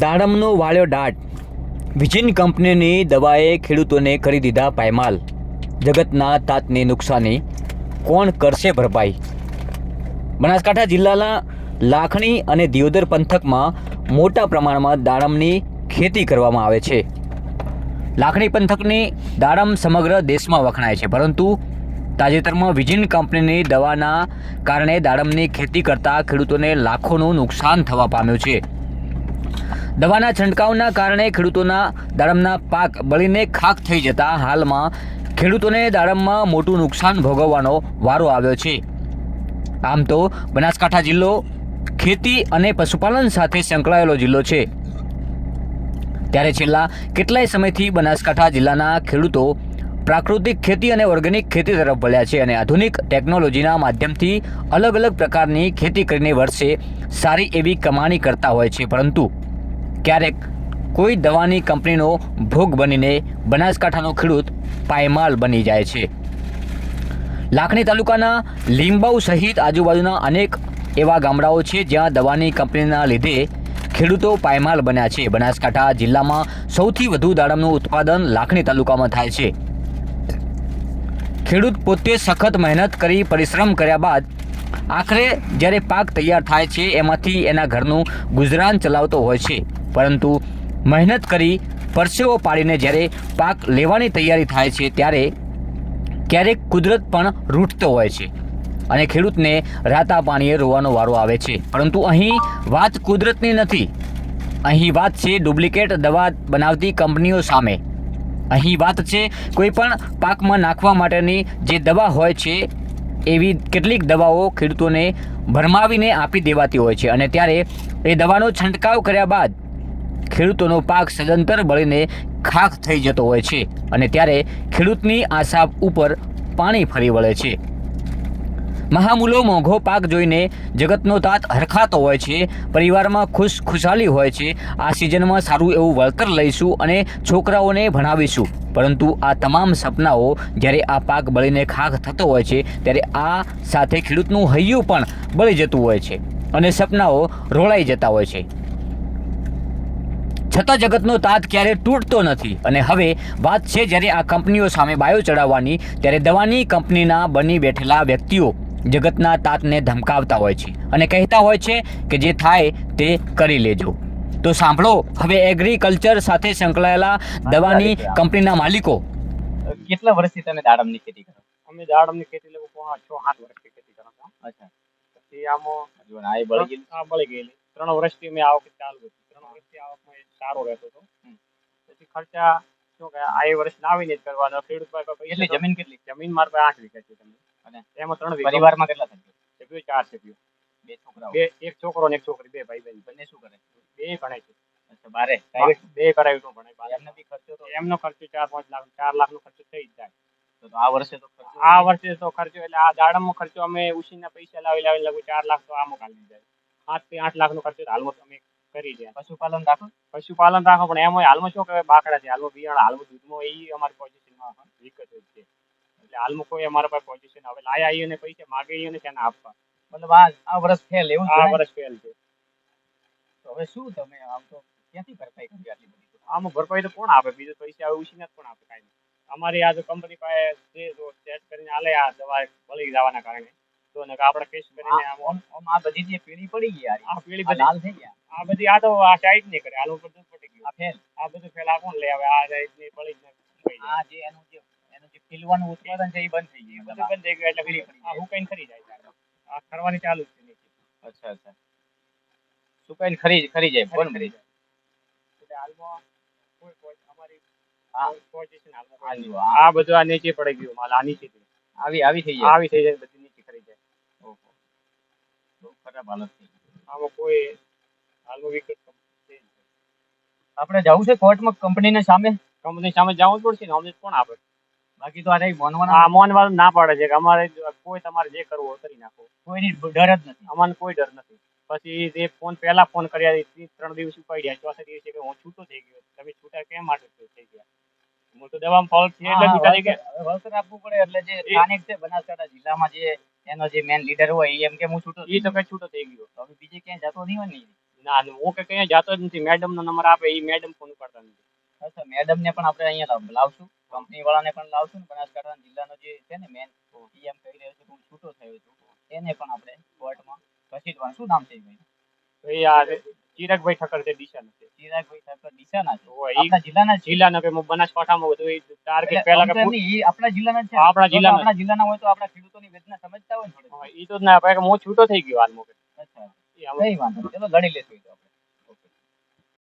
દાડમનો વાળ્યો દાટ, વિજિન કંપનીની દવાએ ખેડૂતોને કરી દીધા પાયમાલ. જગતના તાતની નુકસાની કોણ કરશે ભરપાઈ? બનાસકાંઠા જિલ્લાના લાખણી અને દિયોદર પંથકમાં મોટા પ્રમાણમાં દાડમની ખેતી કરવામાં આવે છે. લાખણી પંથકની દાડમ સમગ્ર દેશમાં વખણાય છે, પરંતુ તાજેતરમાં વિજિન કંપનીની દવાના કારણે દાડમની ખેતી કરતા ખેડૂતોને લાખોનું નુકસાન થવા પામ્યું છે. દવાના છંટકાવના કારણે ખેડૂતોના દાડમના પાક બળીને ખાખ થઈ જતા હાલમાં ખેડૂતોને દાડમમાં મોટું નુકસાન ભોગવવાનો વારો આવ્યો છે. આમ તો બનાસકાંઠા જિલ્લો ખેતી અને પશુપાલન સાથે સંકળાયેલો જિલ્લો છે, ત્યારે છેલ્લા કેટલાય સમયથી બનાસકાંઠા જિલ્લાના ખેડૂતો પ્રાકૃતિક ખેતી અને ઓર્ગેનિક ખેતી તરફ વળ્યા છે અને આધુનિક ટેકનોલોજીના માધ્યમથી અલગ અલગ પ્રકારની ખેતી કરીને વર્ષે સારી એવી કમાણી કરતા હોય છે. પરંતુ ક્યારેક કોઈ દવાની કંપનીનો ભોગ બનીને બનાસકાંઠાનો ખેડૂત પાયમાલ બની જાય છે. લાખણી તાલુકાના લીંબાઉ સહિત આજુબાજુના અનેક એવા ગામડાઓ છે જ્યાં દવાની કંપનીના લીધે ખેડૂતો પાયમાલ બન્યા છે. બનાસકાંઠા જિલ્લામાં સૌથી વધુ દાડમનું ઉત્પાદન લાખણી તાલુકામાં થાય છે. ખેડૂત પોતે સખત મહેનત કરી પરિશ્રમ કર્યા બાદ આખરે જ્યારે પાક તૈયાર થાય છે એમાંથી એના ઘરનું ગુજરાન ચલાવતો હોય છે. પરંતુ મહેનત કરી પરસેવો પાડીને જ્યારે પાક લેવાની તૈયારી થાય છે ત્યારે ક્યારેક કુદરત પણ રૂઠતો હોય છે અને ખેડૂતને રાતા પાણીએ રોવાનો વારો આવે છે. પરંતુ અહીં વાત કુદરતની નથી, અહીં વાત છે ડુપ્લિકેટ દવા બનાવતી કંપનીઓ સામે. અહીં વાત છે કોઈ પણ પાકમાં નાખવા માટેની જે દવા હોય છે એવી કેટલીક દવાઓ ખેડૂતોને ભરમાવીને આપી દેવાતી હોય છે અને ત્યારે એ દવાનો છંટકાવ કર્યા બાદ ખેડૂતોનો પાક સદંતર બળીને ખાખ થઈ જતો હોય છે અને ત્યારે ખેડૂતની આશા ઉપર પાણી ફરી વળે છે. મહામૂલો મોંઘો પાક જોઈને જગતનો તાત હરખાતો હોય છે, પરિવારમાં ખુશખુશાલી હોય છે. આ સિઝનમાં સારું એવું વળતર લઈશું અને છોકરાઓને ભણાવીશું, પરંતુ આ તમામ સપનાઓ જ્યારે આ પાક બળીને ખાખ થતો હોય છે ત્યારે આ સાથે ખેડૂતનું હૈયું પણ બળી જતું હોય છે અને સપનાઓ રોળાઈ જતા હોય છે. છતાં જગતનો તાત ક્યારે તૂટતો નથી અને હવે વાત છે જ્યારે આ કંપનીઓ સામે બાયો ચડાવવાની, ત્યારે દવાની કંપનીના બની બેઠેલા વ્યક્તિઓ જગતના તાતને ધમકાવતા હોય છે અને કહેતા હોય છે કે જે થાય તે કરી લેજો. તો સાંભળો હવે એગ્રીકલ્ચર સાથે સંકળાયેલા દવાની કંપનીના માલિકો. કેટલા વર્ષથી તમે દાડમની ખેતી કરો? અમે દાડમની ખેતી લગભગ 6-7 વર્ષથી ખેતી કરો છો. અચ્છા, પછી આમાં જો આ બળી ગયેલી. બળી ગયેલી 3 વર્ષથી મેં આવક ચાલુ હતી. 3 વર્ષથી આવકમાં સારો રહેતો હતો. પછી ખર્ચા શું કે આ વર્ષ લાવીને જ કરવાનો. ખેડૂત પાસે એટલી જમીન કેટલી? જમીન મારા પાસે 8 વીઘા છે તમે, અને એમાં 3 વીઘા. પરિવારમાં કેટલા સભ્યો? 4 સભ્યો. 2 છોકરાઓ? એક છોકરો ને એક છોકરી, 2 ભાઈ બહેન. બંને શું કરે? 2 ભણે છે. અચ્છા, બારે 2 કરાવી નું ભણે. એમને બી ખર્ચો તો? એમનો ખર્ચો 4-5 લાખ, 4 લાખનો ખર્ચો થઈ જ જાય. તો આ વર્ષે તો ખર્ચો? આ વર્ષે તો ખર્ચો એટલે આ દાડમનો ખર્ચો અમે ઉછીના પૈસા લાવી લગભગ 4 લાખ તો આમાં કાઢી જાય. 7 થી 8 લાખનો ખર્ચો હાલમાં અમે કરી દે. પશુપાલન રાખો? પશુપાલન રાખો, પણ એમાં હાલમાં શું કહેવાય, બાકડા છે હાલમાં, બિયારણ હાલમાં, દૂધમાં એ અમારી પોઝિશનમાં વિકત જ છે. એટલે હાલમાં કોઈ અમારા પાસે પોઝિશન હવે લાયા આવીને પૈસા માગે ને તેને આપવા, મતલબ આ વર્ષ ફેલ એવું? આ વર્ષ ફેલ છે. તો હવે શું તમે આમ તો ક્યાંથી ભરપાઈ કરી આટલી બધી? આમાં ભરપાઈ તો કોણ આપે? બીજું પૈસા આવે ઉછીને કોણ આપે? કાંઈ નહીં. અમારી આ કંપની પાસે સેટ કરીને આલે આ દવા બળી જવાના કારણે, તો આપણે કેસ કરીને આમ આ બધી જે પીળી પડી ગઈ યાર, આ પીળી આ લાલ થઈ ગયા, આ બધી આ તો આ સાઈડ નહીં કરે, હાલ ઉપર દૂધ પટી ગયું. આ ફેલ, આ બધું ફેલ આ કોણ લે? હવે આ સાઈડ ની બળી જ નહીં. આ જે એનું જે ખીલવાનું ઉત્પાદન છે એ બંધ થઈ ગયું, બધું બંધ થઈ ગયું એટલે પીળી પડી. આ હુકાઈને ખરી જાય. આ ખરવાની ચાલુ જ છે નીચે. અચ્છા અચ્છા, સુકાઈને ખરી જાય, બંધ કરી જાય. એટલે હાલમાં કોઈ અમારી હા પોઝિશન હાલમાં આ બધું આ નીચે પડી ગયું માલ. આ નીચે આવી થઈ જાય, આવી થઈ જાય, બધી નીચે ખરી જાય. ઓહો, બહુ ખરાબ હાલત થઈ ગઈ. આમાં કોઈ હાલમાં વિકટ છે. આપણે જવું છે કોર્ટમાં કંપનીની સામે? કંપની સામે જવું જ પડશે ને, અમને કોણ આપે? બાકી તો આ રહી મોનવાના. આ મોનવાળું ના પાડે છે કે અમારે કોઈ તમારે જે કરવું હોય કરી નાખો, કોઈની ડર જ નથી. અમને કોઈ ડર નથી. પછી જે પહેલા ફોન કર્યા 3 દિવસ ઉપાડ્યા, ચોથા દિવસે કે હું છૂટો થઈ ગયો. તમે છૂટા કેમ માટે થઈ ગયા? હું તો દવામાં ફોલ્ટ છે એટલે છૂટા થઈ ગયા. વળતર આપવું પડે. એટલે જે સ્થાનિક છે બનાસકાંઠા જિલ્લામાં જે એનો જે મેન લીડર હોય એ એમ કે હું છૂટો, એ તો કઈ છૂટો થઈ ગયો. હવે બીજે ક્યાંય જતો નહીં હોય ને. ના હું કે ક્યાંય જાતો જ નથી, મેડમ નો નંબર આપે એ મેડમ ફોન કરતા નથી. અચ્છા, મેડમ ને પણ આપણે અહીંયા લાવશું, કંપની વાળાને પણ લાવશું ને બનાસકાંઠા જિલ્લાનો જે છે ને મેન એમ કહી રહ્યો છે કે હું છૂટો થયો છું, એને પણ આપણે કોર્ટમાં ઘસીટવાનું. શું નામ છે એ ભાઈ? ભાઈ આ ચિરાગભાઈ ઠક્કર છે, દિશા નથી. ચિરાગભાઈ ઠક્કર ડીસાના છે, હોય, ઈ આપણા જિલ્લાના જ છે. જિલ્લાનો કે હું બનાસકાંઠામાં બધું એ ટાર્ગેટ એટલે પહેલા આમ કે તો એમની ઈ આપણા જિલ્લાના જ છે. આપણા જો તો જિલ્લાના. આપણા જિલ્લાના હોય તો આપણા ખેડૂતોની વેદના સમજતા હોય ને થોડી. ઈ તો જ ના પાડે કે હું છૂટો થઈ ગયો હાલ મોકે. અચ્છા, ઈ આમ કઈ વાંધો નહીં. ચલો લડી લેશું ઈ તો.